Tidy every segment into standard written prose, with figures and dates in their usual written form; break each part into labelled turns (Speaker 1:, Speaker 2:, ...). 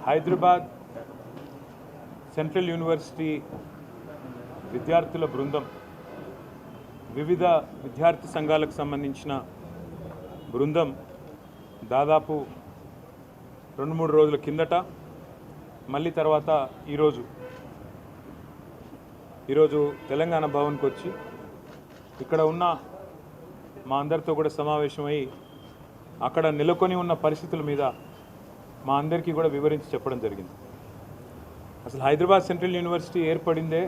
Speaker 1: Hyderabad central university విద్యార్థుల బృందం వివిధ విద్యార్థి సంఘాలకు సంబంధించిన బృందం దాదాపు 2-3 రోజుల కిందట మళ్ళీ తర్వాత ఈరోజు తెలంగాణ భవన్కి వచ్చి ఇక్కడ ఉన్న మా అందరితో కూడా సమావేశమై అక్కడ నెలకొని ఉన్న పరిస్థితుల మీద మా అందరికీ కూడా వివరించి చెప్పడం జరిగింది. అసలు హైదరాబాద్ సెంట్రల్ యూనివర్సిటీ ఏర్పడిందే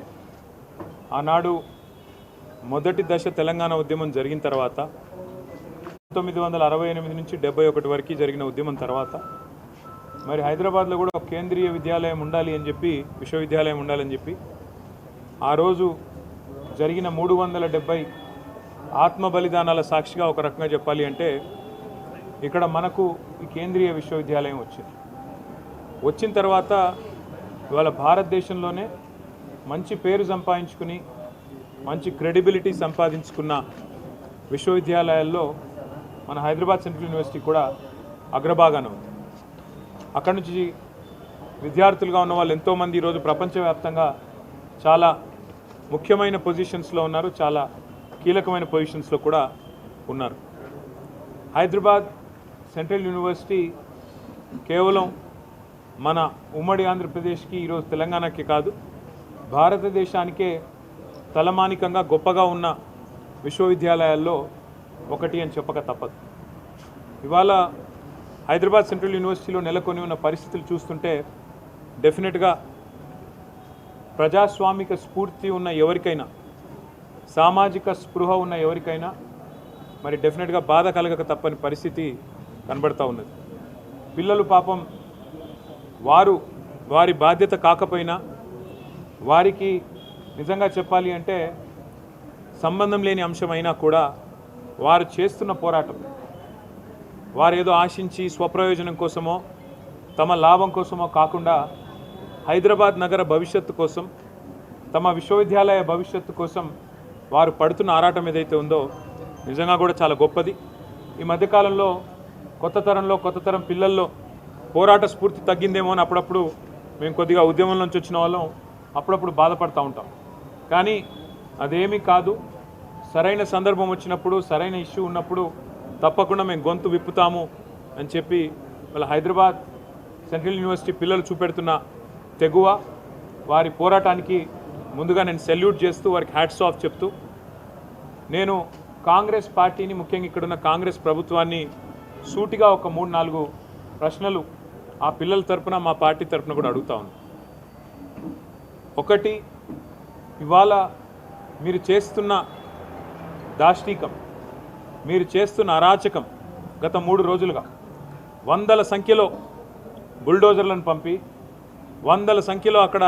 Speaker 1: ఆనాడు మొదటి దశ తెలంగాణ ఉద్యమం జరిగిన తర్వాత 1968 నుంచి 71 వరకు జరిగిన ఉద్యమం తర్వాత మరి హైదరాబాద్లో కూడా ఒక కేంద్రీయ విద్యాలయం ఉండాలి అని చెప్పి, విశ్వవిద్యాలయం ఉండాలని చెప్పి ఆ రోజు జరిగిన 370 ఆత్మ బలిదానాల సాక్షిగా ఒక రకంగా చెప్పాలి అంటే ఇక్కడ మనకు ఈ కేంద్రీయ విశ్వవిద్యాలయం వచ్చిన తర్వాత ఇవాళ భారతదేశంలోనే మంచి పేరు సంపాదించుకుని మంచి క్రెడిబిలిటీ సంపాదించుకున్న విశ్వవిద్యాలయాల్లో మన హైదరాబాద్ సెంట్రల్ యూనివర్సిటీ కూడా అగ్రభాగాన ఉంది. అక్కడి నుంచి విద్యార్థులుగా ఉన్న వాళ్ళు ఎంతోమంది ఈరోజు ప్రపంచవ్యాప్తంగా చాలా ముఖ్యమైన పొజిషన్స్లో ఉన్నారు, చాలా కీలకమైన పొజిషన్స్లో కూడా ఉన్నారు. హైదరాబాద్ సెంట్రల్ యూనివర్సిటీ కేవలం మన ఉమ్మడి ఆంధ్రప్రదేశ్కి, ఈరోజు తెలంగాణకి కాదు, భారతదేశానికే తలమానికంగా గొప్పగా ఉన్న విశ్వవిద్యాలయాల్లో ఒకటి అని చెప్పక తప్పదు. ఇవాళ హైదరాబాద్ సెంట్రల్ యూనివర్సిటీలో నెలకొని ఉన్న పరిస్థితులు చూస్తుంటే డెఫినెట్గా ప్రజాస్వామిక స్ఫూర్తి ఉన్న ఎవరికైనా, సామాజిక స్పృహ ఉన్న ఎవరికైనా మరి డెఫినెట్గా బాధ కలగక తప్పని పరిస్థితి కనబడతా ఉన్నది. పిల్లలు పాపం వారి బాధ్యత కాకపోయినా వారికి నిజంగా చెప్పాలి అంటే సంబంధం లేని అంశమైనా కూడా వారు చేస్తున్న పోరాటం, వారు ఏదో ఆశించి స్వప్రయోజనం కోసమో తమ లాభం కోసమో కాకుండా హైదరాబాద్ నగర భవిష్యత్తు కోసం, తమ విశ్వవిద్యాలయ భవిష్యత్తు కోసం వారు పడుతున్న ఆరాటం ఏదైతే ఉందో నిజంగా కూడా చాలా గొప్పది. ఈ మధ్యకాలంలో కొత్త తరం పిల్లల్లో పోరాట స్ఫూర్తి తగ్గిందేమో అని అప్పుడప్పుడు మేము కొద్దిగా ఉద్యమం నుంచి వచ్చిన వాళ్ళం అప్పుడప్పుడు బాధపడుతూ ఉంటాం. కానీ అదేమీ కాదు. సరైన సందర్భం వచ్చినప్పుడు, సరైన ఇష్యూ ఉన్నప్పుడు తప్పకుండా మేము గొంతు విప్పుతాము అని చెప్పి వాళ్ళ హైదరాబాద్ సెంట్రల్ యూనివర్సిటీ పిల్లలు చూపెడుతున్న తెగువ, వారి పోరాటానికి ముందుగా నేను సెల్యూట్ చేస్తూ వారికి హ్యాట్స్ ఆఫ్ చెప్తూ, నేను కాంగ్రెస్ పార్టీని, ముఖ్యంగా ఇక్కడున్న కాంగ్రెస్ ప్రభుత్వాన్ని సూటిగా ఒక 3-4 ప్రశ్నలు ఆ పిల్లల తరపున, మా పార్టీ తరపున కూడా అడుగుతా ఉన్నాను. ఒకటి, ఇవాళ మీరు చేస్తున్న దాష్టీకం, మీరు చేస్తున్న అరాచకం గత 3 రోజులుగా వందల సంఖ్యలో బుల్డోజర్లను పంపి, వందల సంఖ్యలో అక్కడ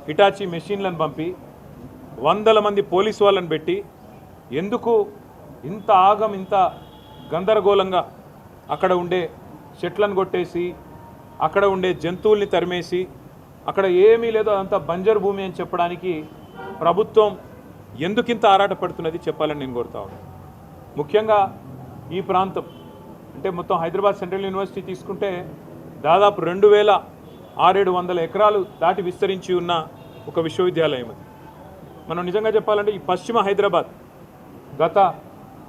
Speaker 1: హిటాచీ మెషిన్లను పంపి, వందల మంది పోలీసు వాళ్ళని పెట్టి ఎందుకు ఇంత ఇంత గందరగోళంగా అక్కడ ఉండే చెట్లను కొట్టేసి, అక్కడ ఉండే జంతువుల్ని తరిమేసి, అక్కడ ఏమీ లేదో అంత బంజరు భూమి అని చెప్పడానికి ప్రభుత్వం ఎందుకింత ఆరాటపడుతున్నది చెప్పాలని నేను కోరుతా ఉన్నాను. ముఖ్యంగా ఈ ప్రాంతం అంటే మొత్తం హైదరాబాద్ సెంట్రల్ యూనివర్సిటీ తీసుకుంటే దాదాపు 2600 ఎకరాలు దాటి విస్తరించి ఉన్న ఒక విశ్వవిద్యాలయం అది. మనం నిజంగా చెప్పాలంటే ఈ పశ్చిమ హైదరాబాద్ గత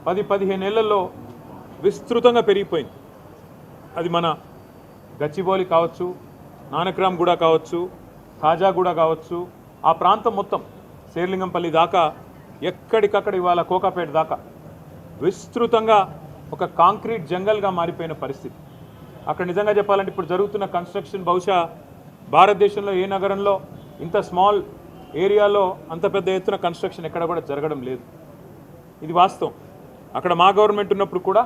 Speaker 1: 10-15 ఏళ్లలో విస్తృతంగా పెరిగిపోయింది. అది మన గచ్చిబౌలి కావచ్చు, నానక్రామ్గూడ కావచ్చు, ఖాజాగూడ కావచ్చు, ఆ ప్రాంతం మొత్తం శేర్లింగంపల్లి దాకా, ఎక్కడికక్కడ ఇవాళ కోకాపేట దాకా విస్తృతంగా ఒక కాంక్రీట్ జంగల్గా మారిపోయిన పరిస్థితి. అక్కడ నిజంగా చెప్పాలంటే ఇప్పుడు జరుగుతున్న కన్స్ట్రక్షన్ బహుశా భారతదేశంలో ఏ నగరంలో ఇంత స్మాల్ ఏరియాలో అంత పెద్ద ఎత్తున కన్స్ట్రక్షన్ ఎక్కడ కూడా జరగడం లేదు. ఇది వాస్తవం. అక్కడ మా గవర్నమెంట్ ఉన్నప్పుడు కూడా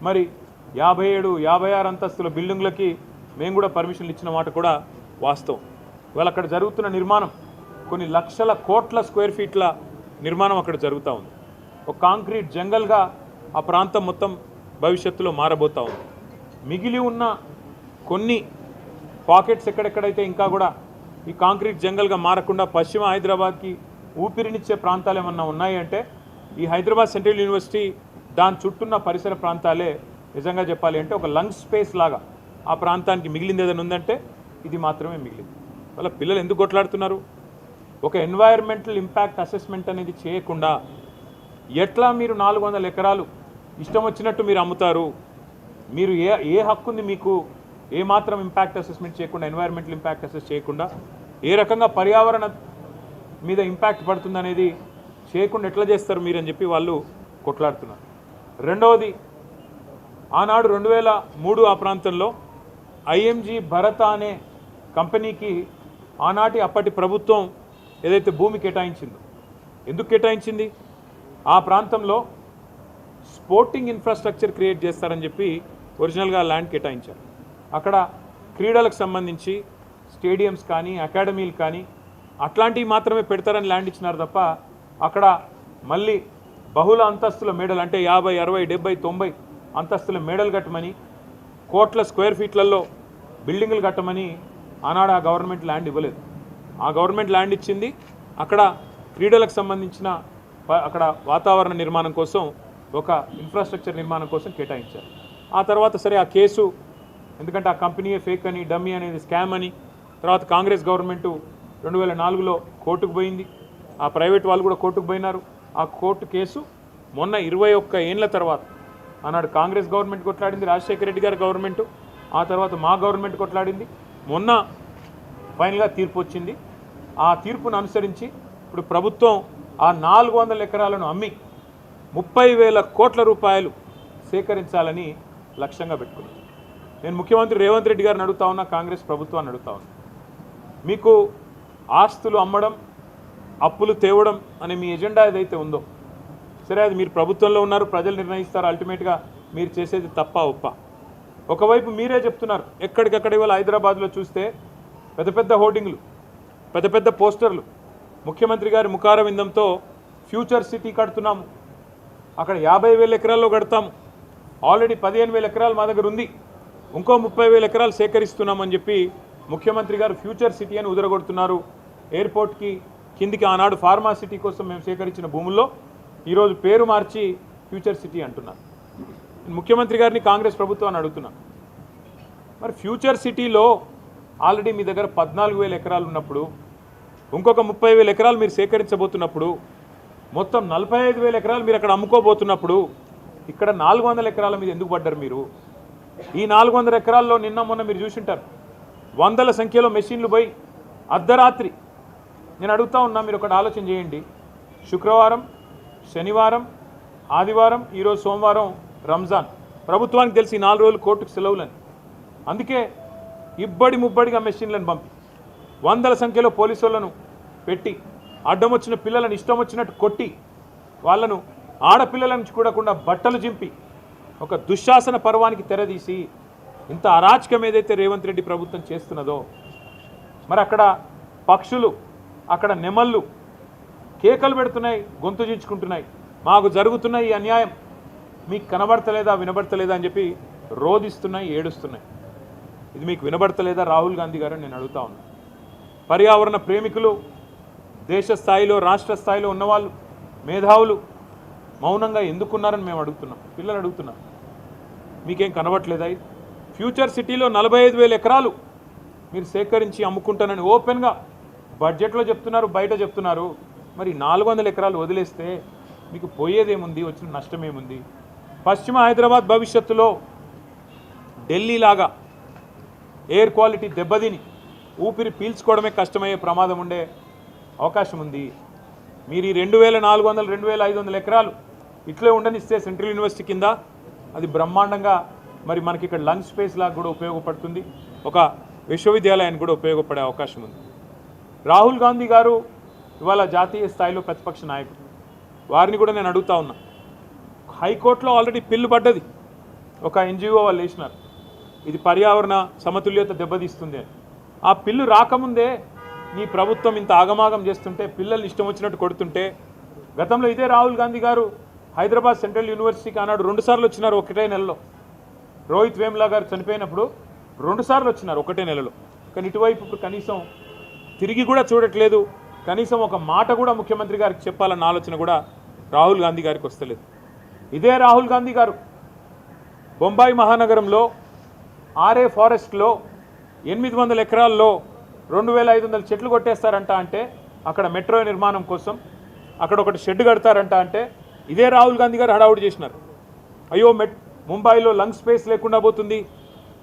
Speaker 1: మరి 57-56 అంతస్తుల బిల్డింగ్లకి మేము కూడా పర్మిషన్లు ఇచ్చిన మాట కూడా వాస్తవం. ఇవాళ అక్కడ జరుగుతున్న నిర్మాణం కొన్ని లక్షల కోట్ల స్క్వేర్ ఫీట్ల నిర్మాణం అక్కడ జరుగుతూ ఉంది. ఒక కాంక్రీట్ జంగల్గా ఆ ప్రాంతం మొత్తం భవిష్యత్తులో మారబోతూ ఉంది. మిగిలి ఉన్న కొన్ని పాకెట్స్ ఎక్కడెక్కడైతే ఇంకా కూడా ఈ కాంక్రీట్ జంగల్గా మారకుండా పశ్చిమ హైదరాబాద్కి ఊపిరినిచ్చే ప్రాంతాలు ఏమన్నా ఉన్నాయి అంటే ఈ హైదరాబాద్ సెంట్రల్ యూనివర్సిటీ దాని చుట్టూన్న పరిసర ప్రాంతాలే నిజంగా చెప్పాలి అంటే ఒక లంగ్ స్పేస్ లాగా ఆ ప్రాంతానికి మిగిలింది ఏదైనా ఉందంటే ఇది మాత్రమే మిగిలింది. వాళ్ళ పిల్లలు ఎందుకు కొట్లాడుతున్నారు? ఒక ఎన్వైర్మెంటల్ ఇంపాక్ట్ అసెస్మెంట్ అనేది చేయకుండా ఎట్లా మీరు 400 ఎకరాలు ఇష్టం వచ్చినట్టు మీరు అమ్ముతారు? మీరు ఏ హక్కు ఉంది మీకు? ఏ మాత్రం ఇంపాక్ట్ అసెస్మెంట్ చేయకుండా, ఎన్వైర్మెంటల్ ఇంపాక్ట్ అసెస్ చేయకుండా ఏ రకంగా పర్యావరణ మీద ఇంపాక్ట్ పడుతుందనేది చేయకుండా ఎట్లా చేస్తారు మీరు అని చెప్పి వాళ్ళు కొట్లాడుతున్నారు. రెండవది, ఆనాడు 2003 ఆ ప్రాంతంలో ఐఎంజీ భరత అనే కంపెనీకి ఆనాటి అప్పటి ప్రభుత్వం ఏదైతే భూమి కేటాయించిందో, ఎందుకు కేటాయించింది? ఆ ప్రాంతంలో స్పోర్టింగ్ ఇన్ఫ్రాస్ట్రక్చర్ క్రియేట్ చేస్తారని చెప్పి ఒరిజినల్గా ల్యాండ్ కేటాయించారు. అక్కడ క్రీడలకు సంబంధించి స్టేడియంస్ కానీ అకాడమీలు కానీ అట్లాంటివి మాత్రమే పెడతారని ల్యాండ్ ఇచ్చినారు తప్ప అక్కడ మళ్ళీ బహుళ అంతస్తుల మేడలు అంటే 50, 60, 70, 90 అంతస్తుల మేడలు కట్టమని, కోట్ల స్క్వేర్ ఫీట్లలో బిల్డింగులు కట్టమని ఆనాడు ఆ గవర్నమెంట్ ల్యాండ్ ఇవ్వలేదు. ఆ గవర్నమెంట్ ల్యాండ్ ఇచ్చింది అక్కడ క్రీడలకు సంబంధించిన అక్కడ వాతావరణ నిర్మాణం కోసం, ఒక ఇన్ఫ్రాస్ట్రక్చర్ నిర్మాణం కోసం కేటాయించారు. ఆ తర్వాత సరే ఆ కేసు, ఎందుకంటే ఆ కంపెనీయే ఫేక్ అని, డమ్మీ అనేది స్కామ్ అని, తర్వాత కాంగ్రెస్ గవర్నమెంటు 2004లో కోర్టుకు పోయింది. ఆ ప్రైవేట్ వాళ్ళు కూడా కోర్టుకు పోయినారు. ఆ కోర్టు కేసు మొన్న 21 ఏళ్ల తర్వాత ఆనాడు కాంగ్రెస్ గవర్నమెంట్ కొట్లాడింది, రాజశేఖర రెడ్డి గారి గవర్నమెంటు, ఆ తర్వాత మా గవర్నమెంట్ కొట్లాడింది. మొన్న ఫైనల్గా తీర్పు వచ్చింది. ఆ తీర్పును అనుసరించి ఇప్పుడు ప్రభుత్వం ఆ 400 ఎకరాలను అమ్మి 30,000 కోట్ల రూపాయలు సేకరించాలని లక్ష్యంగా పెట్టుకున్నాను. నేను ముఖ్యమంత్రి రేవంత్ రెడ్డి గారిని అడుగుతా ఉన్నా, కాంగ్రెస్ ప్రభుత్వాన్ని అడుగుతా ఉన్నా, మీకు ఆస్తులు అమ్మడం, అప్పులు తేవడం అనే మీ ఎజెండా ఏదైతే ఉందో, సరే అది మీరు ప్రభుత్వంలో ఉన్నారు, ప్రజలు నిర్ణయిస్తారు, అల్టిమేట్గా మీరు చేసేది తప్ప ఒప్ప. ఒకవైపు మీరే చెప్తున్నారు, ఎక్కడికక్కడ ఇవాళ హైదరాబాద్లో చూస్తే పెద్ద పెద్ద హోర్డింగ్లు, పెద్ద పెద్ద పోస్టర్లు, ముఖ్యమంత్రి గారి ముఖార విందంతో ఫ్యూచర్ సిటీ కడుతున్నాము, అక్కడ 50,000 ఎకరాల్లో కడతాము, ఆల్రెడీ 15,000 ఎకరాలు మా దగ్గర ఉంది, ఇంకో 30,000 ఎకరాలు సేకరిస్తున్నామని చెప్పి ముఖ్యమంత్రి గారు ఫ్యూచర్ సిటీ అని ఉదరగొడుతున్నారు. ఎయిర్పోర్ట్కి కిందికి ఆనాడు ఫార్మా సిటీ కోసం మేము సేకరించిన భూముల్లో ఈరోజు పేరు మార్చి ఫ్యూచర్ సిటీ అంటున్నారు. ముఖ్యమంత్రి గారిని కాంగ్రెస్ ప్రభుత్వాన్ని అడుగుతున్నాను, మరి ఫ్యూచర్ సిటీలో ఆల్రెడీ మీ దగ్గర 14,000 ఎకరాలు ఉన్నప్పుడు, ఇంకొక 30,000 ఎకరాలు మీరు సేకరించబోతున్నప్పుడు, మొత్తం 45,000 ఎకరాలు మీరు అక్కడ అమ్ముకోబోతున్నప్పుడు, ఇక్కడ 400 ఎకరాల మీద ఎందుకు పడ్డారు మీరు? ఈ 400 ఎకరాల్లో నిన్న మొన్న మీరు చూసింటారు, వందల సంఖ్యలో మెషిన్లు పోయి అర్ధరాత్రి. నేను అడుగుతా ఉన్నా, మీరు ఒకటి ఆలోచన చేయండి, శుక్రవారం, శనివారం, ఆదివారం, ఈరోజు సోమవారం రంజాన్, ప్రభుత్వానికి తెలిసి 4 రోజులు కోర్టుకు సెలవులని, అందుకే ఇబ్బడి ముబ్బడిగా మెషిన్లను పంపి వందల సంఖ్యలో పోలీసు వాళ్ళను పెట్టి అడ్డం వచ్చిన పిల్లలను ఇష్టం వచ్చినట్టు కొట్టి, వాళ్ళను ఆడపిల్లలను చూడకుండా బట్టలు చింపి ఒక దుశ్శాసన పర్వానికి తెరదీసి ఇంత అరాచకం ఏదైతే రేవంత్ రెడ్డి ప్రభుత్వం చేస్తున్నదో, మరి అక్కడ పక్షులు, అక్కడ నెమళ్ళు కేకలు పెడుతున్నాయి, గొంతు చించుకుంటున్నాయి, మాకు జరుగుతున్న ఈ అన్యాయం మీకు కనబడతలేదా, వినబడతలేదా అని చెప్పి రోధిస్తున్నాయి, ఏడుస్తున్నాయి. ఇది మీకు వినబడతలేదా రాహుల్ గాంధీ గారు? నేను అడుగుతా ఉన్నా. పర్యావరణ ప్రేమికులు, దేశ స్థాయిలో రాష్ట్ర స్థాయిలో ఉన్నవాళ్ళు, మేధావులు మౌనంగా ఎందుకున్నారని మేము అడుగుతున్నాం, పిల్లలు అడుగుతున్నారు. మీకేం కనబడట్లేదా? ఫ్యూచర్ సిటీలో 45,000 ఎకరాలు మీరు సేకరించి అమ్ముకుంటానని ఓపెన్గా బడ్జెట్లో చెప్తున్నారు, బయట చెప్తున్నారు. మరి 400 ఎకరాలు వదిలేస్తే మీకు పోయేదేముంది, వచ్చిన నష్టం ఏముంది? పశ్చిమ హైదరాబాద్ భవిష్యత్తులో ఢిల్లీలాగా ఎయిర్ క్వాలిటీ దెబ్బతిని ఊపిరి పీల్చుకోవడమే కష్టమయ్యే ప్రమాదం ఉండే అవకాశం ఉంది. మీరు ఈ 2,400, 2,500 ఎకరాలు ఇట్లే ఉండనిస్తే సెంట్రల్ యూనివర్సిటీ కింద అది బ్రహ్మాండంగా మరి మనకి ఇక్కడ లంచ్ స్పేస్ లాగా కూడా ఉపయోగపడుతుంది, ఒక విశ్వవిద్యాలయానికి కూడా ఉపయోగపడే అవకాశం ఉంది. రాహుల్ గాంధీ గారు ఇవాళ జాతీయ స్థాయిలో ప్రతిపక్ష నాయకుడు, వారిని కూడా నేను అడుగుతా ఉన్నా. హైకోర్టులో ఆల్రెడీ పిల్లు పడ్డది, ఒక ఎన్జిఓ వాళ్ళు వేసినారు, ఇది పర్యావరణ సమతుల్యత దెబ్బతీస్తుంది అని. ఆ పిల్లు రాకముందే నీ ప్రభుత్వం ఇంత ఆగమాగం చేస్తుంటే, పిల్లల్ని ఇష్టం వచ్చినట్టు కొడుతుంటే, గతంలో ఇదే రాహుల్ గాంధీ గారు హైదరాబాద్ సెంట్రల్ యూనివర్సిటీకి ఆనాడు 2 సార్లు వచ్చినారు ఒకటే నెలలో. రోహిత్ వేములా గారు చనిపోయినప్పుడు 2 సార్లు వచ్చినారు ఒకటే నెలలో. కానీ ఇటువైపు ఇప్పుడు కనీసం తిరిగి కూడా చూడట్లేదు, కనీసం ఒక మాట కూడా ముఖ్యమంత్రి గారికి చెప్పాలన్న ఆలోచన కూడా రాహుల్ గాంధీ గారికి వస్తలేదు. ఇదే రాహుల్ గాంధీ గారు బొంబాయి మహానగరంలో ఆర్ఏ ఫారెస్ట్లో 800 ఎకరాల్లో 2500 చెట్లు కొట్టేస్తారంట అంటే అక్కడ మెట్రో నిర్మాణం కోసం అక్కడ ఒకటి షెడ్ కడతారంట అంటే ఇదే రాహుల్ గాంధీ గారు హడావుడి చేసినారు. అయ్యో ముంబైలో లంగ్ స్పేస్ లేకుండా పోతుంది,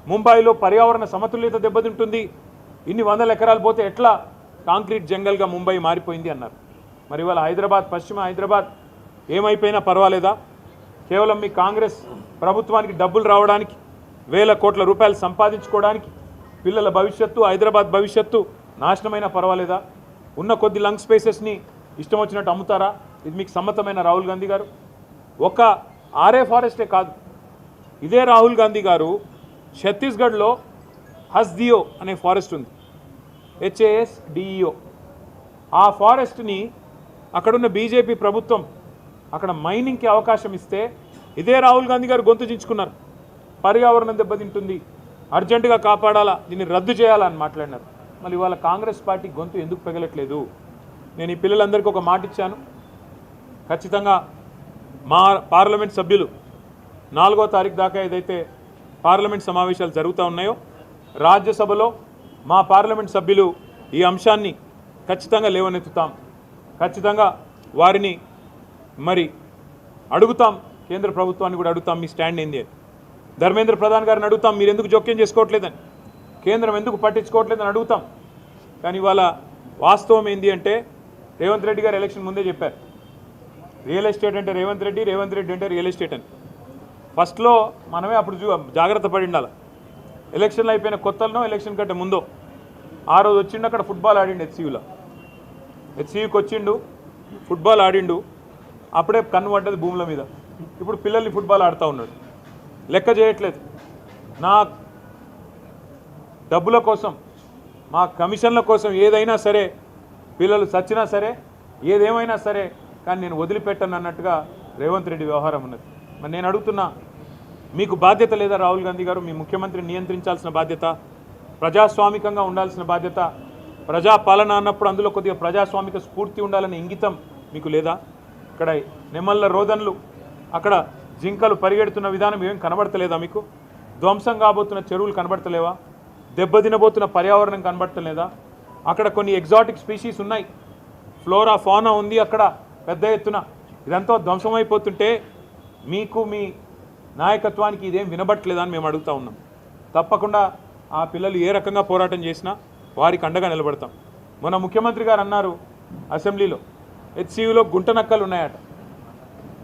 Speaker 1: ముంబైలో పర్యావరణ సమతుల్యత దెబ్బతింటుంది, ఇన్ని 100 ఎకరాలు పోతే ఎట్లా కాంక్రీట్ జంగల్గా ముంబై మారిపోయింది అన్నారు. మరి ఇవాళ హైదరాబాద్, పశ్చిమ హైదరాబాద్ ఏమైపోయినా పర్వాలేదా? కేవలం మీ కాంగ్రెస్ ప్రభుత్వానికి డబ్బులు రావడానికి, వేల కోట్ల రూపాయలు సంపాదించుకోవడానికి, పిల్లల భవిష్యత్తు, హైదరాబాద్ భవిష్యత్తు నాశనమైనా పర్వాలేదా? ఉన్న కొద్ది లంగ్ స్పేసెస్ని ఇష్టం వచ్చినట్టు అమ్ముతారా? ఇది మీకు సమ్మతమైన రాహుల్ గాంధీ గారు? ఒక ఆర్ఏ ఫారెస్టే కాదు, ఇదే రాహుల్ గాంధీ గారు ఛత్తీస్గఢ్లో హస్దియో అనే ఫారెస్ట్ ఉంది, HASDEO. ఆ ఫారెస్ట్ని అక్కడున్న బీజేపీ ప్రభుత్వం అక్కడ మైనింగ్కి అవకాశం ఇస్తే ఇదే రాహుల్ గాంధీ గారు గొంతు చించుకున్నారు. పర్యావరణం దెబ్బతింటుంది, అర్జెంటుగా కాపాడాలా, దీన్ని రద్దు చేయాలని మాట్లాడినారు. మళ్ళీ ఇవాళ కాంగ్రెస్ పార్టీ గొంతు ఎందుకు పెగలట్లేదు? నేను ఈ పిల్లలందరికీ ఒక మాట ఇచ్చాను, ఖచ్చితంగా మా పార్లమెంట్ సభ్యులు 4వ తారీఖు దాకా ఏదైతే పార్లమెంట్ సమావేశాలు జరుగుతూ ఉన్నాయో, రాజ్యసభలో మా పార్లమెంట్ సభ్యులు ఈ అంశాన్ని ఖచ్చితంగా లేవనెత్తుతాం, ఖచ్చితంగా వారిని మరి అడుగుతాం, కేంద్ర ప్రభుత్వాన్ని కూడా అడుగుతాం మీ స్టాండ్ ఏంది అని. ధర్మేంద్ర ప్రధాన్ గారిని అడుగుతాం, మీరు ఎందుకు జోక్యం చేసుకోవట్లేదని, కేంద్రం ఎందుకు పట్టించుకోవట్లేదని అడుగుతాం. కానీ ఇవాళ వాస్తవం ఏంది అంటే రేవంత్ రెడ్డి గారు ఎలక్షన్ ముందే చెప్పారు, రియల్ ఎస్టేట్ అంటే రేవంత్ రెడ్డి, రేవంత్ రెడ్డి అంటే రియల్ ఎస్టేట్ అని. ఫస్ట్లో మనమే అప్పుడు జాగ్రత్త పడి ఉండాలి. ఎలక్షన్లు అయిపోయిన కొత్తలో, ఎలక్షన్ కంటే ముందో ఆ రోజు వచ్చిండు, అక్కడ ఫుట్బాల్ ఆడిండు హెచ్సియూకి వచ్చిండు, ఫుట్బాల్ ఆడిండు, అప్పుడే కన్ను పడ్డది భూముల మీద. ఇప్పుడు పిల్లల్ని ఫుట్బాల్ ఆడుతూ ఉన్నాడు, లెక్క చేయట్లేదు. నా డబ్బుల కోసం, మా కమిషన్ల కోసం ఏదైనా సరే, పిల్లలు చచ్చినా సరే, ఏదేమైనా సరే, కానీ నేను వదిలిపెట్టను అన్నట్టుగా రేవంత్ రెడ్డి వ్యవహారం ఉన్నది. మరి నేను అడుగుతున్నా, మీకు బాధ్యత లేదా రాహుల్ గాంధీ గారు? మీ ముఖ్యమంత్రిని నియంత్రించాల్సిన బాధ్యత, ప్రజాస్వామికంగా ఉండాల్సిన బాధ్యత, ప్రజాపాలన అన్నప్పుడు అందులో కొద్దిగా ప్రజాస్వామిక స్ఫూర్తి ఉండాలనే ఇంగితం మీకు లేదా? ఇక్కడ నెమళ్ళ రోదన్లు, అక్కడ జింకలు పరిగెడుతున్న విధానం ఏం కనబడతలేదా మీకు? ధ్వంసం కాబోతున్న చెరువులు కనబడతలేవా? దెబ్బతినబోతున్న పర్యావరణం కనబడతలేదా? అక్కడ కొన్ని ఎగ్జాటిక్ స్పీషీస్ ఉన్నాయి, ఫ్లోరా ఫౌనా ఉంది అక్కడ పెద్ద ఎత్తున. ఇదంతా ధ్వంసమైపోతుంటే మీకు, మీ నాయకత్వానికి ఇదేం వినబట్టలేదా అని మేము అడుగుతూ ఉన్నాం. తప్పకుండా ఆ పిల్లలు ఏ రకంగా పోరాటం చేసినా వారికి అండగా నిలబడతాం. మొన్న ముఖ్యమంత్రి గారు అన్నారు అసెంబ్లీలో, హెచ్సియూలో గుంటనక్కలు ఉన్నాయట.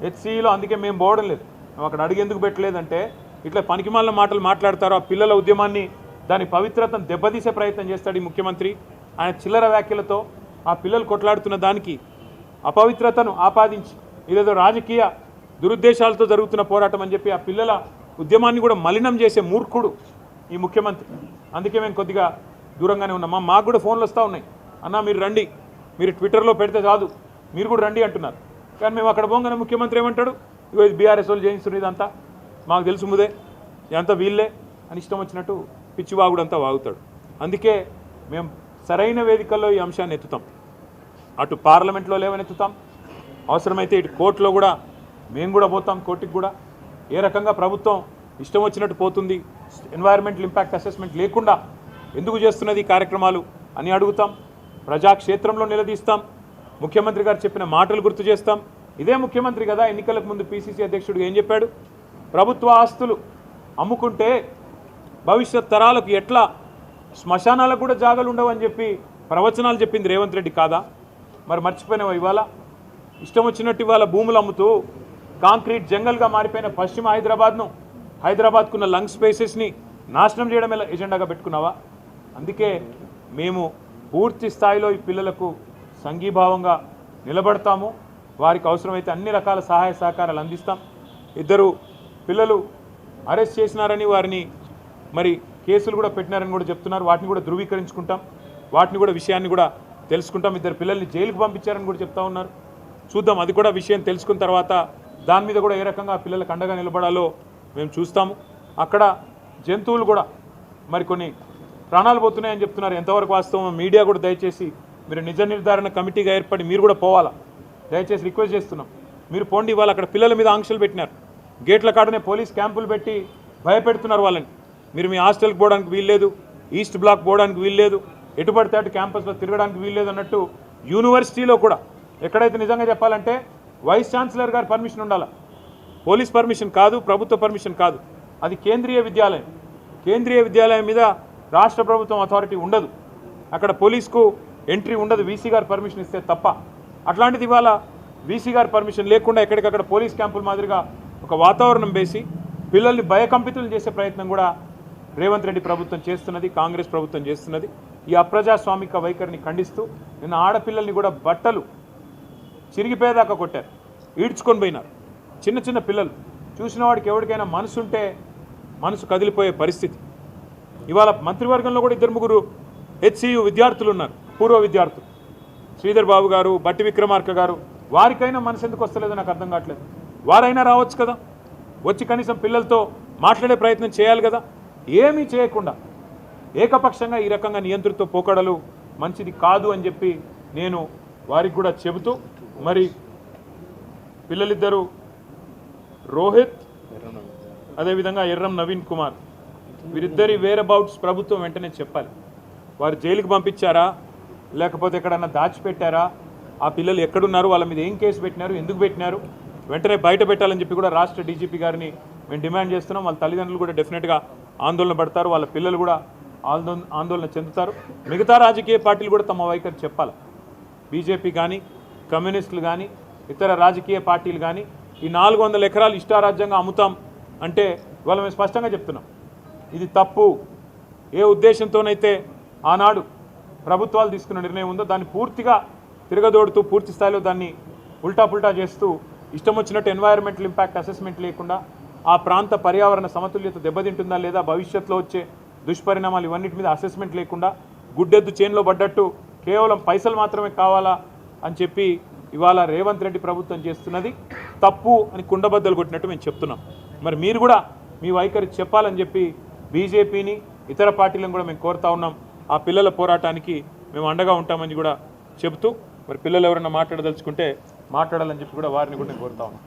Speaker 1: హెచ్సియూలో అందుకే మేము పోవడం లేదు, మేము అక్కడ అడిగేందుకు పెట్టలేదంటే ఇట్లా పనికిమాలిన మాటలు మాట్లాడతారు. ఆ పిల్లల ఉద్యమాన్ని, దాని పవిత్రతను దెబ్బతీసే ప్రయత్నం చేస్తాడు ఈ ముఖ్యమంత్రి. ఆయన చిల్లర వ్యాఖ్యలతో ఆ పిల్లలు కొట్లాడుతున్న దానికి అపవిత్రతను ఆపాదించి ఇదేదో రాజకీయ దురుద్దేశాలతో జరుగుతున్న పోరాటం అని చెప్పి ఆ పిల్లల ఉద్యమాన్ని కూడా మలినం చేసే మూర్ఖుడు ఈ ముఖ్యమంత్రి. అందుకే మేము కొద్దిగా దూరంగానే ఉన్నాం. మాకు కూడా ఫోన్లు వస్తూ ఉన్నాయి, అన్న మీరు రండి, మీరు ట్విట్టర్లో పెడితే కాదు, మీరు కూడా రండి అంటున్నారు. కానీ మేము అక్కడ పోగానే ముఖ్యమంత్రి ఏమంటాడు, ఇగో ఇది బీఆర్ఎస్ వాళ్ళు చేయిస్తున్నారు, ఇదంతా మాకు తెలుసు ముదే, ఇదంతా వీళ్ళే అని ఇష్టం వచ్చినట్టు పిచ్చివాగుడంతా వాగుతాడు. అందుకే మేము సరైన వేదికల్లో ఈ అంశాన్ని ఎత్తుతాం. అటు పార్లమెంట్లో లేవనెత్తుతాం, అవసరమైతే ఇటు కోర్టులో కూడా మేము కూడా పోతాం, కోర్టుకి కూడా. ఏ రకంగా ప్రభుత్వం ఇష్టం వచ్చినట్టు పోతుంది, ఎన్వైరన్మెంటల్ ఇంపాక్ట్ అసెస్మెంట్ లేకుండా ఎందుకు చేస్తున్నది ఈ కార్యక్రమాలు అని అడుగుతాం. ప్రజాక్షేత్రంలో నిలదీస్తాం, ముఖ్యమంత్రి గారు చెప్పిన మాటలు గుర్తు చేస్తాం. ఇదే ముఖ్యమంత్రి కదా ఎన్నికలకు ముందు పిసిసి అధ్యక్షుడు ఏం చెప్పాడు, ప్రభుత్వ ఆస్తులు అమ్ముకుంటే భవిష్యత్ తరాలకు ఎట్లా శ్మశానాలకు కూడా జాగాలు ఉండవని చెప్పి ప్రవచనాలు చెప్పింది రేవంత్ రెడ్డి కాదా? మరి మర్చిపోయినావా? ఇవాళ ఇష్టం వచ్చినట్టు ఇవాళ భూములు అమ్ముతూ కాంక్రీట్ జంగల్గా మారిపోయిన పశ్చిమ హైదరాబాద్కున్న లంగ్ స్పేసెస్ని నాశనం చేయడం ఎలా ఎజెండాగా పెట్టుకున్నావా? అందుకే మేము పూర్తి స్థాయిలో ఈ పిల్లలకు సంఘీభావంగా నిలబడతాము, వారికి అవసరమైతే అన్ని రకాల సహాయ సహకారాలు అందిస్తాం. 2 పిల్లలు అరెస్ట్ చేసినారని, వారిని మరి కేసులు కూడా పెట్టినారని కూడా చెప్తున్నారు. వాటిని కూడా ధృవీకరించుకుంటాం, వాటిని కూడా విషయాన్ని కూడా తెలుసుకుంటాం. 2 పిల్లల్ని జైలుకు పంపించారని కూడా చెప్తా ఉన్నారు. చూద్దాం, అది కూడా విషయం తెలుసుకున్న తర్వాత దాని మీద కూడా ఏ రకంగా పిల్లలకు అండగా నిలబడాలో మేము చూస్తాము. అక్కడ జంతువులు కూడా మరి కొన్ని ప్రాణాలు పోతున్నాయని చెప్తున్నారు. ఎంతవరకు వాస్తవం మీడియా కూడా దయచేసి మీరు నిజ నిర్ధారణ కమిటీగా ఏర్పడి మీరు కూడా పోవాలా, దయచేసి రిక్వెస్ట్ చేస్తున్నాం. మీరు పోండి. ఇవాళ అక్కడ పిల్లల మీద ఆంక్షలు పెట్టినారు, గేట్ల కాడనే పోలీస్ క్యాంపులు పెట్టి భయపెడుతున్నారు వాళ్ళని. మీరు మీ హాస్టల్కి పోవడానికి వీల్లేదు, ఈస్ట్ బ్లాక్ పోవడానికి వీల్లేదు, ఎటు పడితే అటు క్యాంపస్లో తిరగడానికి వీల్లేదు అన్నట్టు యూనివర్సిటీలో కూడా ఎక్కడైతే నిజంగా చెప్పాలంటే వైస్ ఛాన్సలర్ గారి పర్మిషన్ ఉండాలి, పోలీస్ పర్మిషన్ కాదు, ప్రభుత్వ పర్మిషన్ కాదు, అది కేంద్రీయ విద్యాలయం. కేంద్రీయ విద్యాలయం మీద రాష్ట్ర ప్రభుత్వం అథారిటీ ఉండదు, అక్కడ పోలీస్కు ఎంట్రీ ఉండదు, వీసీ గారు పర్మిషన్ ఇస్తే తప్ప. అట్లాంటిది ఇవాళ వీసీ గారి పర్మిషన్ లేకుండా ఎక్కడికక్కడ పోలీస్ క్యాంపుల మాదిరిగా ఒక వాతావరణం వేసి పిల్లల్ని భయకంపితులు చేసే ప్రయత్నం కూడా రేవంత్ రెడ్డి ప్రభుత్వం చేస్తున్నది, కాంగ్రెస్ ప్రభుత్వం చేస్తున్నది. ఈ అప్రజాస్వామిక వైఖరిని ఖండిస్తూ నిన్న ఆడపిల్లల్ని కూడా బట్టలు చిరిగిపోయేదాకా కొట్టారు, ఈడ్చుకొని పోయినారు. చిన్న చిన్న పిల్లలు చూసిన వాడికి ఎవరికైనా మనసు ఉంటే మనసు కదిలిపోయే పరిస్థితి. ఇవాళ మంత్రివర్గంలో కూడా 2-3 హెచ్సియు విద్యార్థులు ఉన్నారు, పూర్వ విద్యార్థులు, శ్రీధర్ బాబు గారు, బట్టి విక్రమార్క గారు. వారికైనా మనసు ఎందుకు వస్తలేదో నాకు అర్థం కావట్లేదు. వారైనా రావచ్చు కదా, వచ్చి కనీసం పిల్లలతో మాట్లాడే ప్రయత్నం చేయాలి కదా. ఏమీ చేయకుండా ఏకపక్షంగా ఈ రకంగా నియంత్రిత పోకడలు మంచిది కాదు అని చెప్పి నేను వారికి కూడా చెబుతూ, మరి పిల్లలిద్దరూ రోహిత్ అదేవిధంగా ఎర్రం నవీన్ కుమార్ వీరిద్దరి వేర్ అబౌట్స్ ప్రభుత్వం వెంటనే చెప్పాలి. వారు జైలుకి పంపించారా లేకపోతే ఎక్కడన్నా దాచిపెట్టారా, ఆ పిల్లలు ఎక్కడున్నారు, వాళ్ళ మీద ఏం కేసు పెట్టినారు, ఎందుకు పెట్టినారు, వెంటనే బయట పెట్టాలని చెప్పి కూడా రాష్ట్ర డీజీపీ గారిని మేము డిమాండ్ చేస్తున్నాం. వాళ్ళ తల్లిదండ్రులు కూడా డెఫినెట్గా ఆందోళన పడతారు, వాళ్ళ పిల్లలు కూడా ఆందోళన చెందుతారు. మిగతా రాజకీయ పార్టీలు కూడా తమ వైఖరి చెప్పాలి. బీజేపీ కానీ, కమ్యూనిస్టులు కానీ, ఇతర రాజకీయ పార్టీలు కానీ ఈ 400 ఎకరాలు ఇష్టారాజ్యంగా అమ్ముతాం అంటే ఇవాళ మేము స్పష్టంగా చెప్తున్నాం, ఇది తప్పు. ఏ ఉద్దేశంతోనైతే ఆనాడు ప్రభుత్వాలు తీసుకున్న నిర్ణయం ఉందో దాన్ని పూర్తిగా తిరగదోడుతూ పూర్తి స్థాయిలో దాన్ని ఉల్టా చేస్తూ ఇష్టం వచ్చినట్టు ఎన్వైరన్మెంటల్ ఇంపాక్ట్ అసెస్మెంట్ లేకుండా ఆ ప్రాంత పర్యావరణ సమతుల్యత దెబ్బతింటుందా లేదా, భవిష్యత్తులో వచ్చే దుష్పరిణామాలు ఇవన్నిటి మీద అసెస్మెంట్ లేకుండా గుడ్డెద్దు చేన్లో పడ్డట్టు కేవలం పైసలు మాత్రమే కావాలా అని చెప్పి ఇవాళ రేవంత్ రెడ్డి ప్రభుత్వం చేస్తున్నది తప్పు అని కుండబద్దలు కొట్టినట్టు మేము చెప్తున్నాం. మరి మీరు కూడా మీ వైఖరి చెప్పాలని చెప్పి బీజేపీని ఇతర పార్టీలను కూడా మేము కోరుతా ఉన్నాం. ఆ పిల్లల పోరాటానికి మేము అండగా ఉంటామని కూడా చెబుతూ, మరి పిల్లలు ఎవరైనా మాట్లాడదలుచుకుంటే మాట్లాడాలని చెప్పి కూడా వారిని కూడా నేను కోరుతా ఉన్నాం.